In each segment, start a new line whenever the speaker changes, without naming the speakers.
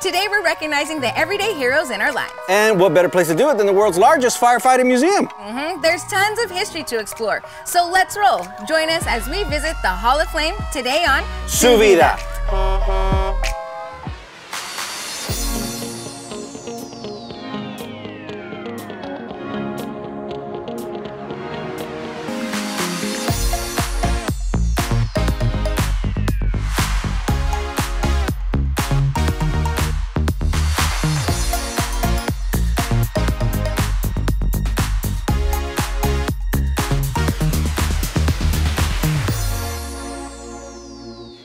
Today we're recognizing the everyday heroes in our lives.
And what better place to do it than the world's largest firefighting museum?
There's tons of history to explore, so let's roll. Join us as we visit the Hall of Fame today on
Vida.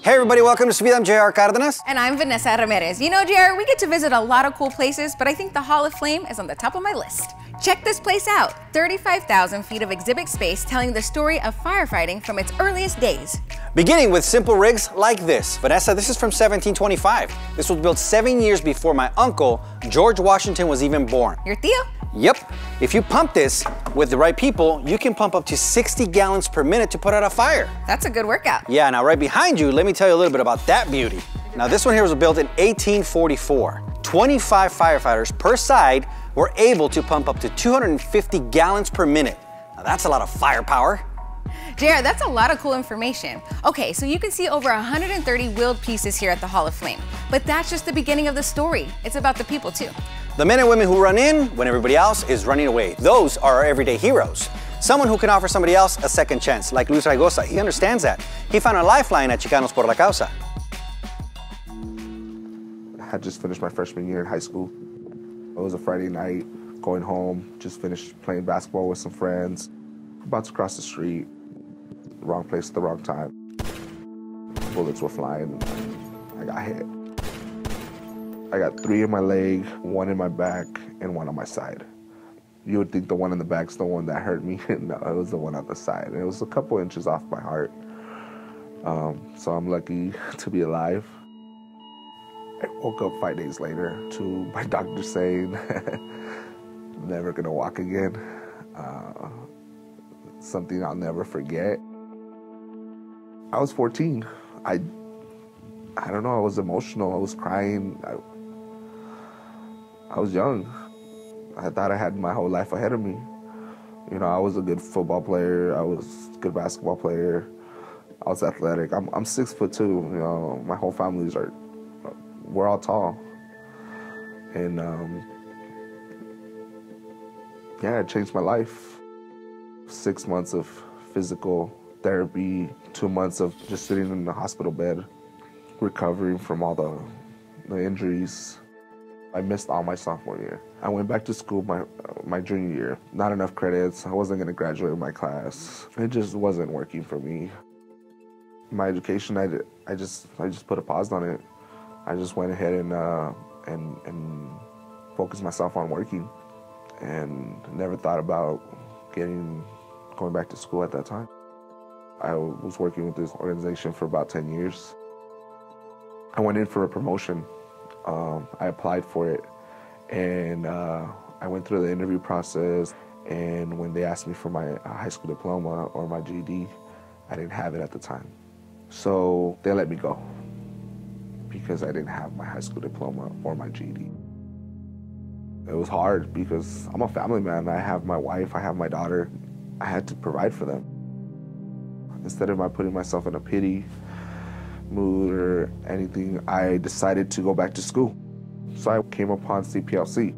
Hey everybody, welcome to Vida. I'm JR Cardenas.
And I'm Vanessa Ramirez. You know, JR, we get to visit a lot of cool places, but I think the Hall of Fame is on the top of my list. Check this place out. 35,000 feet of exhibit space telling the story of firefighting from its earliest days.
Beginning with simple rigs like this. Vanessa, this is from 1725. This was built 7 years before my uncle, George Washington, was even born.
Your tío?
Yep. If you pump this with the right people, you can pump up to 60 gallons per minute to put out a fire.
That's a good workout.
Yeah, now right behind you, let me tell you a little bit about that beauty. Now this one here was built in 1844. 25 firefighters per side were able to pump up to 250 gallons per minute. Now that's a lot of firepower.
JR, that's a lot of cool information. Okay, so you can see over 130 wheeled pieces here at the Hall of Fame. But that's just the beginning of the story. It's about the people too.
The men and women who run in when everybody else is running away. Those are our everyday heroes. Someone who can offer somebody else a second chance, like Luis Raigosa. He understands that. He found a lifeline at Chicanos por la Causa.
I had just finished my freshman year in high school. It was a Friday night, going home, just finished playing basketball with some friends. About to cross the street, wrong place at the wrong time. Bullets were flying, I got hit. I got 3 in my leg, 1 in my back, and 1 on my side. You would think the one in the back's the one that hurt me. No, it was the one on the side. It was a couple inches off my heart. So I'm lucky to be alive. I woke up 5 days later to my doctor saying, never gonna walk again. Something I'll never forget. I was 14. I don't know, I was emotional, I was crying. I was young. I thought I had my whole life ahead of me. You know, I was a good football player, I was a good basketball player, I was athletic. I'm 6'2", you know, my whole family's we're all tall. And yeah, it changed my life. 6 months of physical therapy, 2 months of just sitting in the hospital bed, recovering from all the injuries. I missed all my sophomore year. I went back to school my junior year. Not enough credits. I wasn't gonna graduate my class. It just wasn't working for me. My education, I just put a pause on it. I just went ahead and focused myself on working, and never thought about going back to school at that time. I was working with this organization for about 10 years. I went in for a promotion. I applied for it, and I went through the interview process, and when they asked me for my high school diploma or my GED, I didn't have it at the time. So they let me go because I didn't have my high school diploma or my GED. It was hard because I'm a family man. I have my wife, I have my daughter. I had to provide for them. Instead of putting myself in a pity mood or anything, I decided to go back to school. So I came upon CPLC.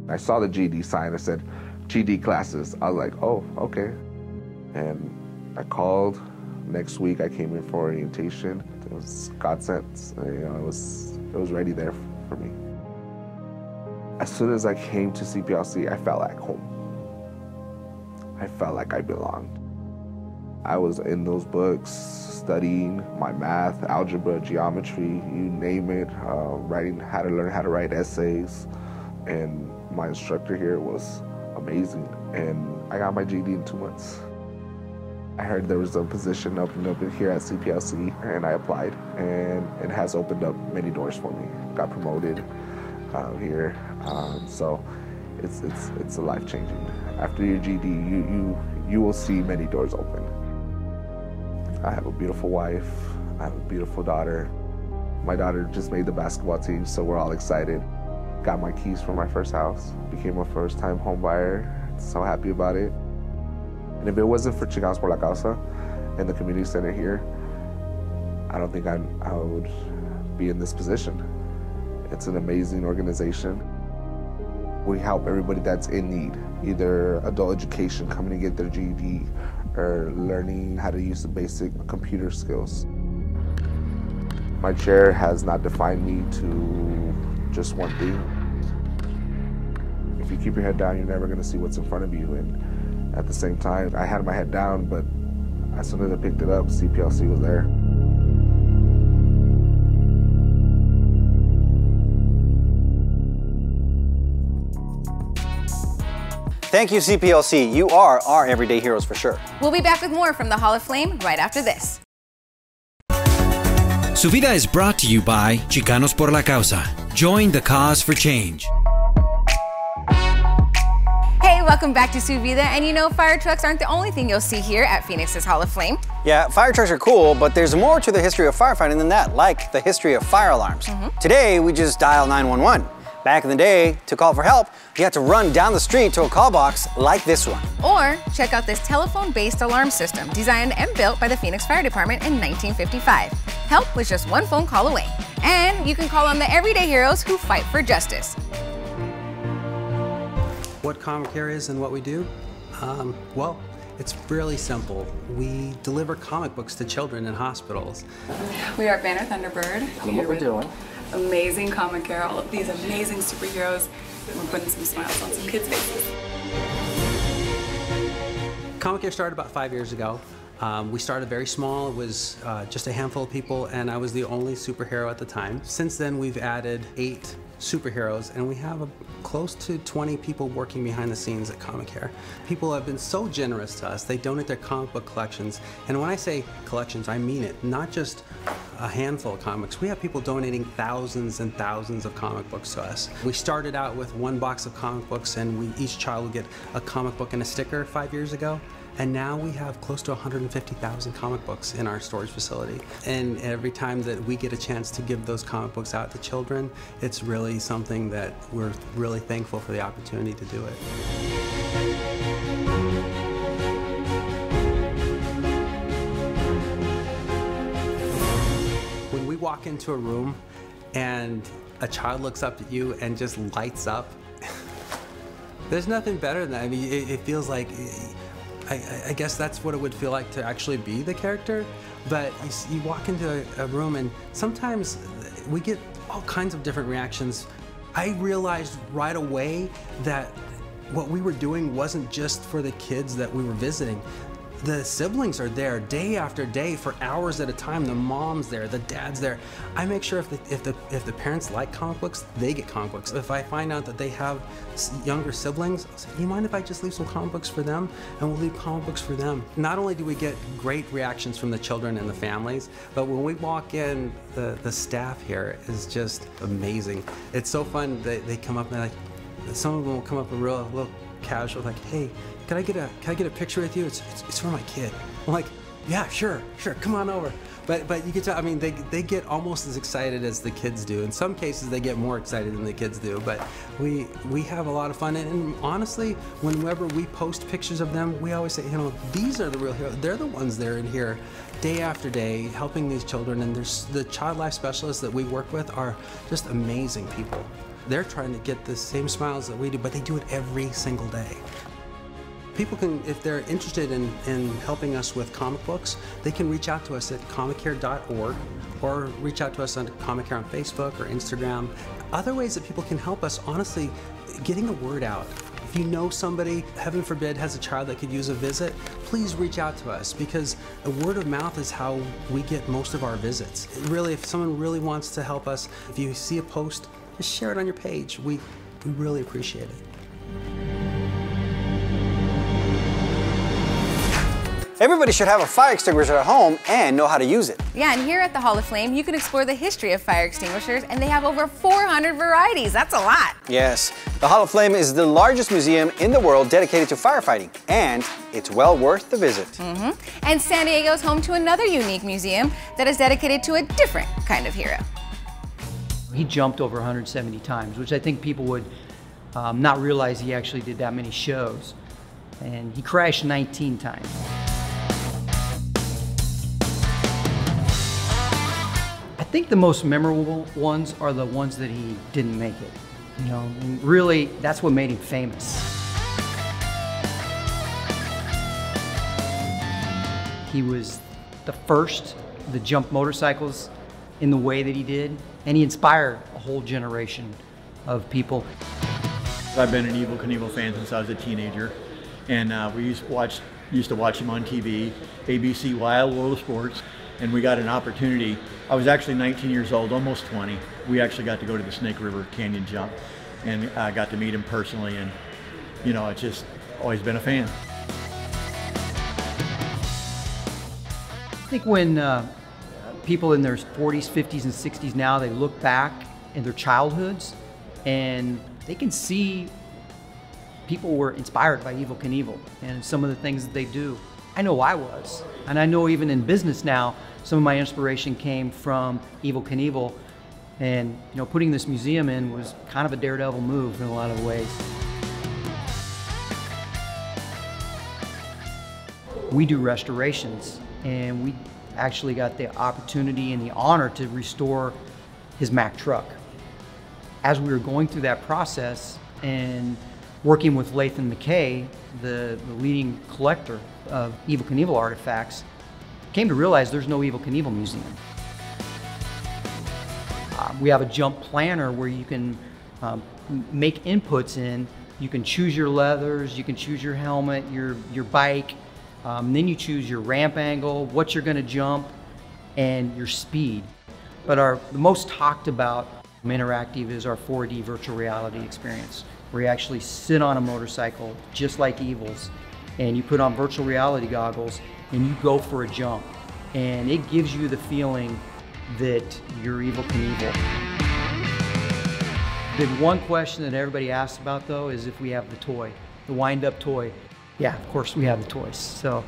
I saw the GED sign. I said, GED classes. I was like, oh, okay. And I called. Next week I came in for orientation. It was God sent. You know, it was ready there for me. As soon as I came to CPLC, I felt like home. I felt like I belonged. I was in those books, studying my math, algebra, geometry, you name it, learning how to write essays. And my instructor here was amazing. And I got my GED in 2 months. I heard there was a position opening up here at CPLC, and I applied, and it has opened up many doors for me. Got promoted here, so it's a life-changing. After your GED, you will see many doors open. I have a beautiful wife, I have a beautiful daughter. My daughter just made the basketball team, so we're all excited. Got my keys for my first house, became a first-time home buyer. So happy about it. And if it wasn't for Chicanos por la Causa and the community center here, I don't think I would be in this position. It's an amazing organization. We help everybody that's in need, either adult education, coming to get their GED, or learning how to use the basic computer skills. My chair has not defined me to just one thing. If you keep your head down, you're never gonna see what's in front of you. And at the same time, I had my head down, but as soon as I picked it up, CPLC was there.
Thank you, CPLC. You are our everyday heroes for sure.
We'll be back with more from the Hall of Flame right after this.
Su Vida is brought to you by Chicanos por la Causa. Join the cause for change.
Hey, welcome back to Su Vida. And you know, fire trucks aren't the only thing you'll see here at Phoenix's Hall of Flame.
Yeah, fire trucks are cool, but there's more to the history of firefighting than that, like the history of fire alarms. Today, we just dial 911. Back in the day, to call for help, you had to run down the street to a call box like this one.
Or check out this telephone-based alarm system designed and built by the Phoenix Fire Department in 1955. Help was just one phone call away. And you can call on the everyday heroes who fight for justice.
What Comic Care is and what we do? Well, it's really simple. We deliver comic books to children in hospitals.
We are Banner Thunderbird.
And what we're doing.
Amazing Comic Care, all of these amazing superheroes. We're putting some smiles on some kids' faces.
Comic Care started about 5 years ago. We started very small. It was just a handful of people, and I was the only superhero at the time. Since then, we've added 8 superheroes, and we have close to 20 people working behind the scenes at Comic Care. People have been so generous to us. They donate their comic book collections, and when I say collections, I mean it. Not just a handful of comics. We have people donating thousands and thousands of comic books to us. We started out with 1 box of comic books, and each child would get a comic book and a sticker 5 years ago. And now we have close to 150,000 comic books in our storage facility. And every time that we get a chance to give those comic books out to children, it's really something that we're really thankful for the opportunity to do it. When we walk into a room and a child looks up at you and just lights up, there's nothing better than that. I mean, it feels like, I guess that's what it would feel like to actually be the character. But you walk into a room and sometimes we get all kinds of different reactions. I realized right away that what we were doing wasn't just for the kids that we were visiting. The siblings are there day after day for hours at a time. The mom's there, the dad's there. I make sure if the parents like comic books, they get comic books. If I find out that they have younger siblings, I'll say, you mind if I just leave some comic books for them? And we'll leave comic books for them. Not only do we get great reactions from the children and the families, but when we walk in, the staff here is just amazing. It's so fun that they come up and like, some of them will come up and real little casual, like, hey, can I get a picture with you? It's for my kid. I'm like, yeah, sure, come on over. But you can tell, I mean, they get almost as excited as the kids do. In some cases, they get more excited than the kids do. But we have a lot of fun. And honestly, whenever we post pictures of them, we always say, you know, these are the real heroes. They're the ones that are in here day after day helping these children. And the child life specialists that we work with are just amazing people. They're trying to get the same smiles that we do, but they do it every single day. People can, if they're interested in helping us with comic books, they can reach out to us at comiccare.org or reach out to us on Comic Care on Facebook or Instagram. Other ways that people can help us, honestly, getting the word out. If you know somebody, heaven forbid, has a child that could use a visit, please reach out to us because the word of mouth is how we get most of our visits. Really, if someone really wants to help us, if you see a post, just share it on your page. We really appreciate it.
Everybody should have a fire extinguisher at home and know how to use it.
Yeah, and here at the Hall of Flame, you can explore the history of fire extinguishers, and they have over 400 varieties. That's a lot.
Yes, the Hall of Flame is the largest museum in the world dedicated to firefighting, and it's well worth the visit.
And San Diego is home to another unique museum that is dedicated to a different kind of hero.
He jumped over 170 times, which I think people would not realize he actually did that many shows. And he crashed 19 times. I think the most memorable ones are the ones that he didn't make it. You know, and really, that's what made him famous. He was the first to jump motorcycles in the way that he did, and he inspired a whole generation of people.
I've been an Evel Knievel fan since I was a teenager, and we used to watch him on TV, ABC Wild World of Sports, and we got an opportunity. I was actually 19 years old, almost 20. We actually got to go to the Snake River Canyon jump, and I got to meet him personally, and you know, it's just always been a fan.
I think when people in their 40s, 50s, and 60s now, they look back in their childhoods and they can see people were inspired by Evel Knievel and some of the things that they do. I know I was, and I know even in business now, some of my inspiration came from Evel Knievel, and you know, putting this museum in was kind of a daredevil move in a lot of ways. We do restorations, and we actually got the opportunity and the honor to restore his Mack truck. As we were going through that process and working with Latham McKay, the leading collector of Evel Knievel artifacts, came to realize there's no Evel Knievel museum. We have a jump planner where you can make inputs in. You can choose your leathers, you can choose your helmet, your bike, then you choose your ramp angle, what you're going to jump, and your speed. But the most talked about interactive is our 4D virtual reality experience, where you actually sit on a motorcycle just like Evel's, and you put on virtual reality goggles and you go for a jump, and it gives you the feeling that you're Evel Knievel. The one question that everybody asks about though is if we have the toy, the wind-up toy. Yeah, of course we have the toys. So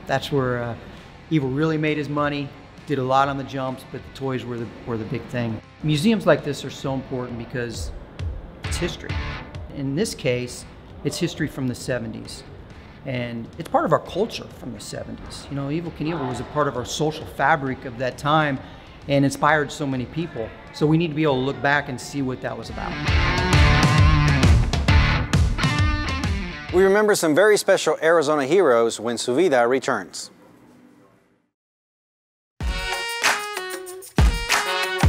that's where Evel really made his money, did a lot on the jumps, but the toys were the big thing. Museums like this are so important because it's history. In this case, it's history from the 70s. And it's part of our culture from the 70s. You know, Evel Knievel was a part of our social fabric of that time and inspired so many people. So we need to be able to look back and see what that was about.
We remember some very special Arizona heroes when Vida returns.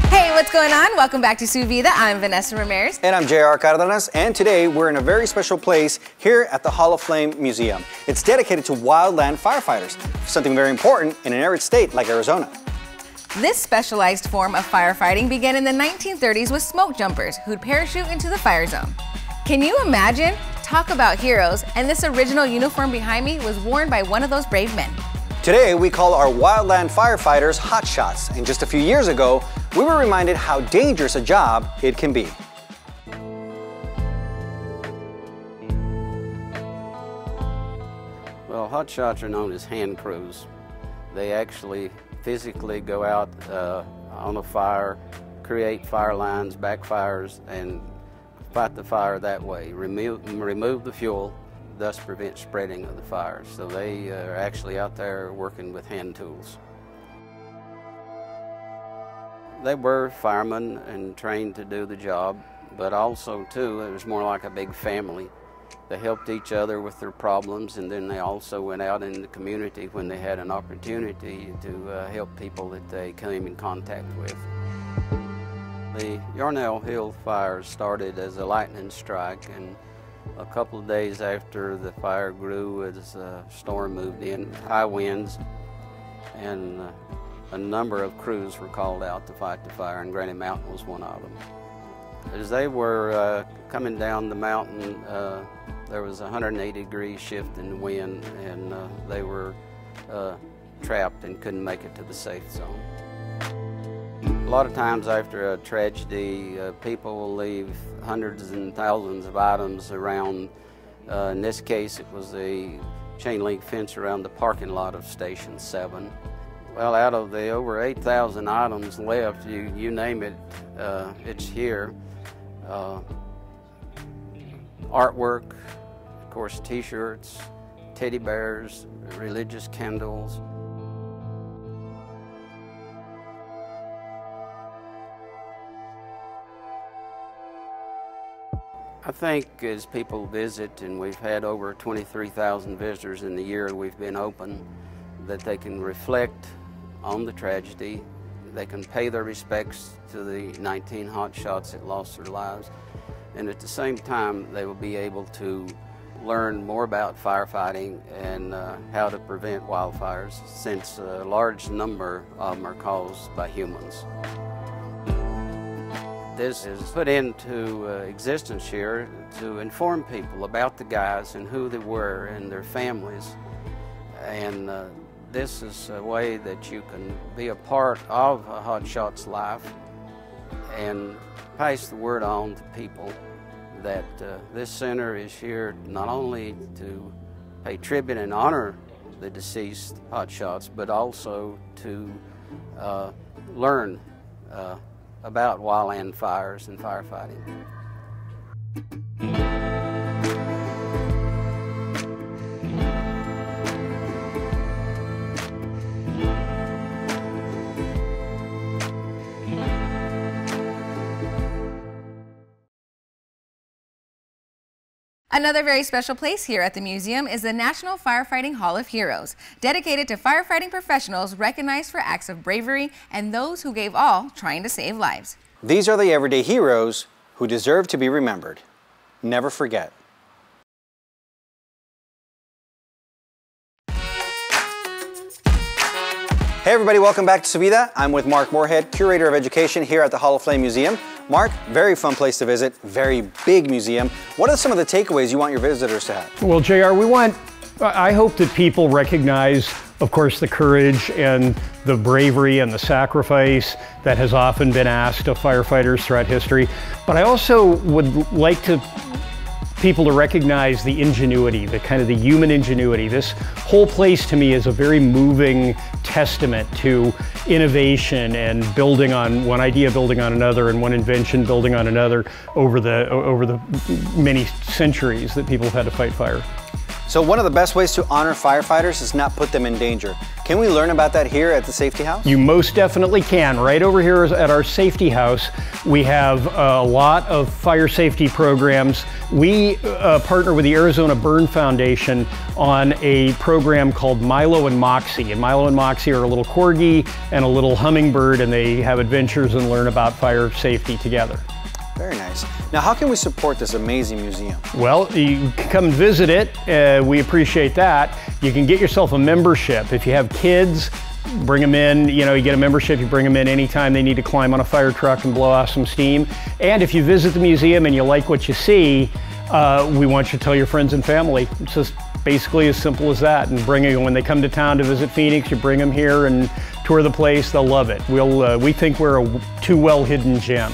Hey, what's going on? Welcome back to Vida. I'm Vanessa Ramirez.
And I'm JR Cardenas, and today we're in a very special place here at the Hall of Flame Museum. It's dedicated to wildland firefighters, something very important in an arid state like Arizona.
This specialized form of firefighting began in the 1930s with smoke jumpers who'd parachute into the fire zone. Can you imagine? Talk about heroes, and this original uniform behind me was worn by one of those brave men.
Today we call our wildland firefighters hotshots, and just a few years ago we were reminded how dangerous a job it can be.
Well, hotshots are known as hand crews. They actually physically go out on a fire, create fire lines, backfires, and fight the fire that way, remove the fuel, thus prevent spreading of the fire. So they are actually out there working with hand tools. They were firemen and trained to do the job, but also too, it was more like a big family. They helped each other with their problems, and then they also went out in the community when they had an opportunity to help people that they came in contact with. The Yarnell Hill fire started as a lightning strike, and a couple of days after the fire grew as a storm moved in, high winds, and a number of crews were called out to fight the fire, and Granny Mountain was one of them. As they were coming down the mountain, there was a 180-degree shift in the wind, and they were trapped and couldn't make it to the safe zone. A lot of times after a tragedy, people will leave hundreds and thousands of items around. In this case, it was a chain link fence around the parking lot of Station 7. Well, out of the over 8,000 items left, you name it, it's here. Artwork, of course, t-shirts, teddy bears, religious candles. I think as people visit, and we've had over 23,000 visitors in the year we've been open, that they can reflect on the tragedy, they can pay their respects to the 19 hotshots that lost their lives, and at the same time they will be able to learn more about firefighting and how to prevent wildfires, since a large number of them are caused by humans. This is put into existence here to inform people about the guys and who they were and their families. And this is a way that you can be a part of a hotshot's life and pass the word on to people that this center is here not only to pay tribute and honor the deceased hotshots, but also to learn about wildland fires and firefighting.
Another very special place here at the museum is the National Firefighting Hall of Heroes, dedicated to firefighting professionals recognized for acts of bravery and those who gave all trying to save lives.
These are the everyday heroes who deserve to be remembered. Never forget. Hey everybody, welcome back to Vida. I'm with Mark Moorhead, Curator of Education here at the Hall of Fame Museum. Mark, very fun place to visit, very big museum. What are some of the takeaways you want your visitors to have?
Well, JR, I hope that people recognize, of course, the courage and the bravery and the sacrifice that has often been asked of firefighters throughout history. But I also would like people to recognize the ingenuity, the kind of the human ingenuity. This whole place to me is a very moving testament to innovation and building on one idea, building on another, and one invention building on another over the many centuries that people have had to fight fire.
So one of the best ways to honor firefighters is not put them in danger. Can we learn about that here at the Safety House?
You most definitely can. Right over here at our Safety House, we have a lot of fire safety programs. We partner with the Arizona Burn Foundation on a program called Milo and Moxie. And Milo and Moxie are a little corgi and a little hummingbird, and they have adventures and learn about fire safety together.
Very nice. Now, how can we support this amazing museum?
Well, you can come visit it. We appreciate that. You can get yourself a membership. If you have kids, bring them in. You know, you get a membership, you bring them in anytime they need to climb on a fire truck and blow off some steam. And if you visit the museum and you like what you see, we want you to tell your friends and family. It's just basically as simple as that. And when they come to town to visit Phoenix, you bring them here and tour the place. They'll love it. We think we're a too well-hidden gem.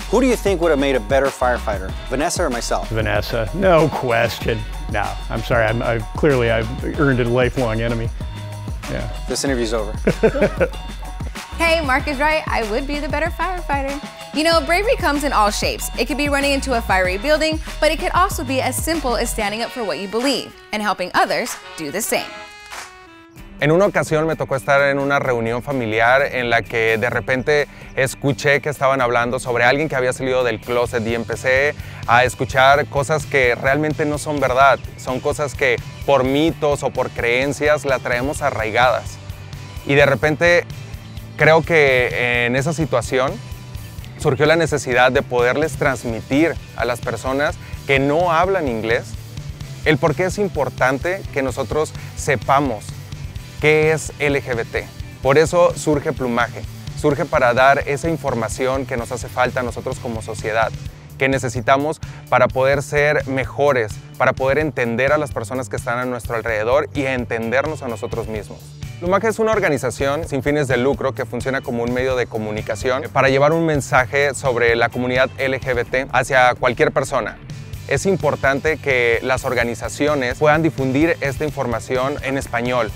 Who do you think would have made a better firefighter, Vanessa or myself?
Vanessa, no question. No, I'm sorry, clearly I've earned a lifelong enemy. Yeah.
This interview's over.
Hey, Mark is right, I would be the better firefighter. You know, bravery comes in all shapes. It could be running into a fiery building, but it could also be as simple as standing up for what you believe and helping others do the same.
En una ocasión me tocó estar en una reunión familiar en la que de repente escuché que estaban hablando sobre alguien que había salido del closet y empecé a escuchar cosas que realmente no son verdad, son cosas que por mitos o por creencias la traemos arraigadas. Y de repente creo que en esa situación surgió la necesidad de poderles transmitir a las personas que no hablan inglés el por qué es importante que nosotros sepamos ¿qué es LGBT? Por eso surge Plumaje, surge para dar esa información que nos hace falta a nosotros como sociedad, que necesitamos para poder ser mejores, para poder entender a las personas que están a nuestro alrededor y entendernos a nosotros mismos. Plumaje es una organización sin fines de lucro que funciona como un medio de comunicación para llevar un mensaje sobre la comunidad LGBT hacia cualquier persona. Es importante que las organizaciones puedan difundir esta información en español.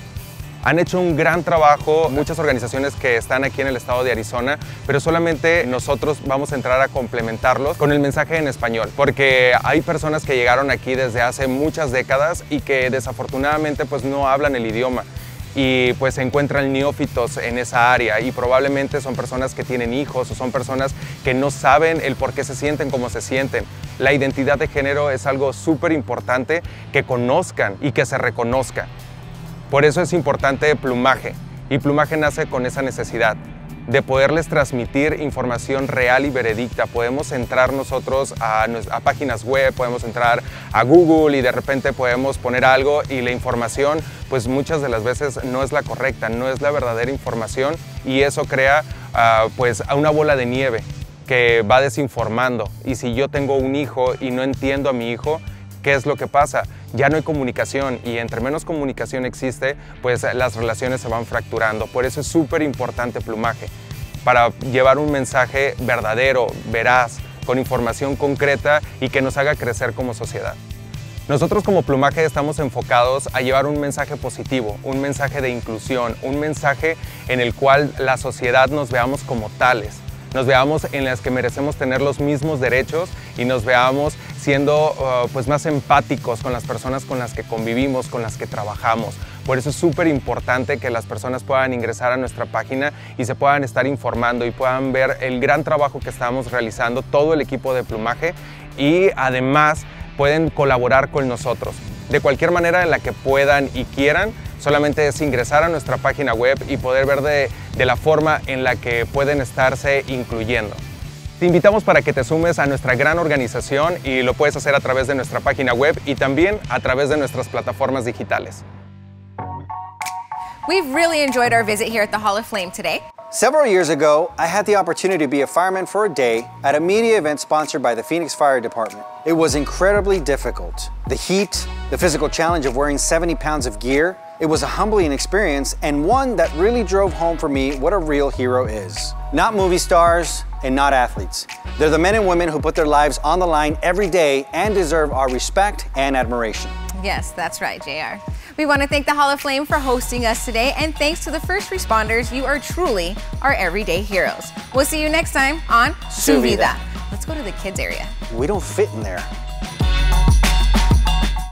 Han hecho un gran trabajo, muchas organizaciones que están aquí en el estado de Arizona, pero solamente nosotros vamos a entrar a complementarlos con el mensaje en español, porque hay personas que llegaron aquí desde hace muchas décadas y que desafortunadamente pues no hablan el idioma y pues se encuentran neófitos en esa área y probablemente son personas que tienen hijos o son personas que no saben el por qué se sienten como se sienten. La identidad de género es algo súper importante que conozcan y que se reconozca. Por eso es importante Plumaje, y Plumaje nace con esa necesidad de poderles transmitir información real y veredicta. Podemos entrar nosotros a páginas web, podemos entrar a Google y de repente podemos poner algo y la información pues muchas de las veces no es la correcta, no es la verdadera información y eso crea pues a una bola de nieve que va desinformando. Y si yo tengo un hijo y no entiendo a mi hijo, ¿qué es lo que pasa? Ya no hay comunicación y entre menos comunicación existe, pues las relaciones se van fracturando. Por eso es súper importante Plumaje, para llevar un mensaje verdadero, veraz, con información concreta y que nos haga crecer como sociedad. Nosotros como Plumaje estamos enfocados a llevar un mensaje positivo, un mensaje de inclusión, un mensaje en el cual la sociedad nos veamos como tales. Nos veamos en las que merecemos tener los mismos derechos y nos veamos siendo pues más empáticos con las personas con las que convivimos, con las que trabajamos. Por eso es súper importante que las personas puedan ingresar a nuestra página y se puedan estar informando y puedan ver el gran trabajo que estamos realizando, todo el equipo de Plumaje y además pueden colaborar con nosotros. De cualquier manera en la que puedan y quieran, solamente es ingresar a nuestra página web y poder ver de la forma en la que pueden estarse incluyendo. Te invitamos para que te sumes a nuestra gran organización y lo puedes hacer a través de nuestra página web y también a través de nuestras plataformas digitales.
We've really enjoyed our visit here at the Hall of Flame today.
Several years ago, I had the opportunity to be a fireman for a day at a media event sponsored by the Phoenix Fire Department. It was incredibly difficult. The heat, the physical challenge of wearing 70 pounds of gear, it was a humbling experience and one that really drove home for me what a real hero is. Not movie stars and not athletes. They're the men and women who put their lives on the line every day and deserve our respect and admiration.
Yes, that's right, JR. We want to thank the Hall of Flame for hosting us today, and thanks to the first responders, you are truly our everyday heroes. We'll see you next time on Vida. Let's go to the kids area.
We don't fit in there.